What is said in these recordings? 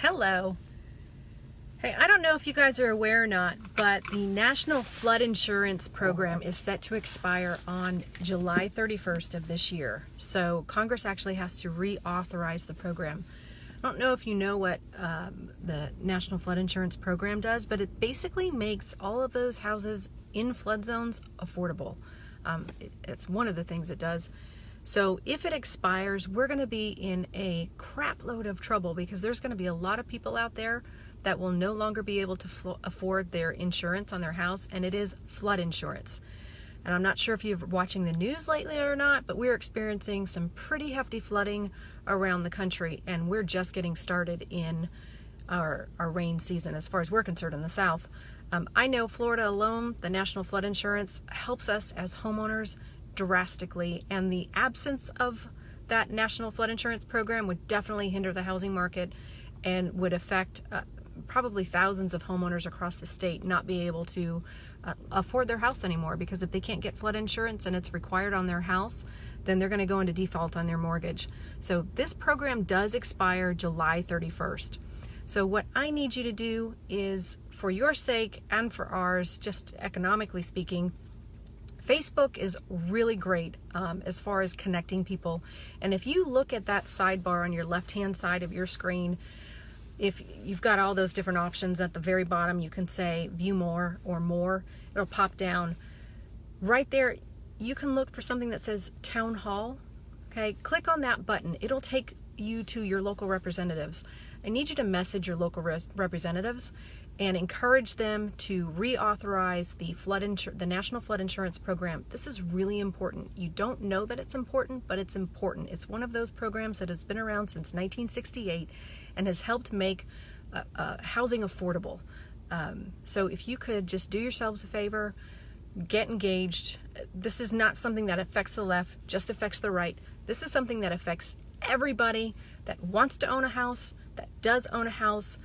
Hello. Hey, I don't know if you guys are aware or not, but the National Flood Insurance Program is set to expire on July 31st of this year. So Congress actually has to reauthorize the program. I don't know if you know what the National Flood Insurance Program does, but it basically makes all of those houses in flood zones affordable. It's one of the things it does. So if it expires, we're going to be in a crap load of trouble because there's going to be a lot of people out there that will no longer be able to afford their insurance on their house, and it is flood insurance. And I'm not sure if you're watching the news lately or not, but we're experiencing some pretty hefty flooding around the country, and we're just getting started in our rain season as far as we're concerned in the South. I know Florida alone, the National Flood Insurance helps us as homeowners drastically, and the absence of that National Flood Insurance Program would definitely hinder the housing market and would affect probably thousands of homeowners across the state not be able to afford their house anymore, because if they can't get flood insurance and it's required on their house, then they're going to go into default on their mortgage. So this program does expire July 31st. So what I need you to do is, for your sake and for ours, just economically speaking, Facebook is really great as far as connecting people. And if you look at that sidebar on your left-hand side of your screen, if you've got all those different options at the very bottom, you can say view more or more. It'll pop down. Right there, you can look for something that says Town Hall. Okay, click on that button. It'll take you to your local representatives. I need you to message your local representatives and encourage them to reauthorize the National Flood Insurance Program. This is really important. You don't know that it's important, but it's important. It's one of those programs that has been around since 1968 and has helped make housing affordable. So if you could just do yourselves a favor, get engaged. This is not something that affects the left, just affects the right. This is something that affects everybody that wants to own a house, that does own a house.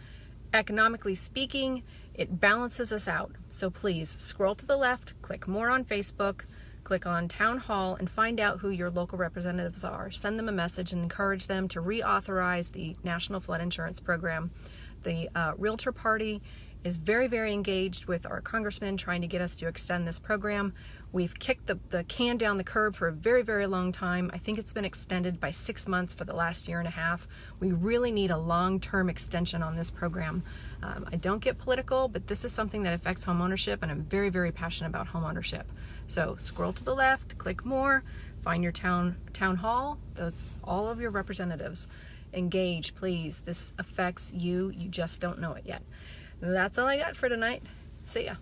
Economically speaking, it balances us out. So please scroll to the left, click more on Facebook, click on Town Hall, and find out who your local representatives are. Send them a message and encourage them to reauthorize the National Flood Insurance Program. The Realtor Party is very, very engaged with our congressman trying to get us to extend this program. We've kicked the can down the curb for a very, very long time. I think it's been extended by 6 months for the last year and a half. We really need a long-term extension on this program. I don't get political, but this is something that affects homeownership, and I'm very, very passionate about homeownership. So scroll to the left, click more, find your town hall, all of your representatives. Engage, please. This affects you. You just don't know it yet. That's all I got for tonight. See ya.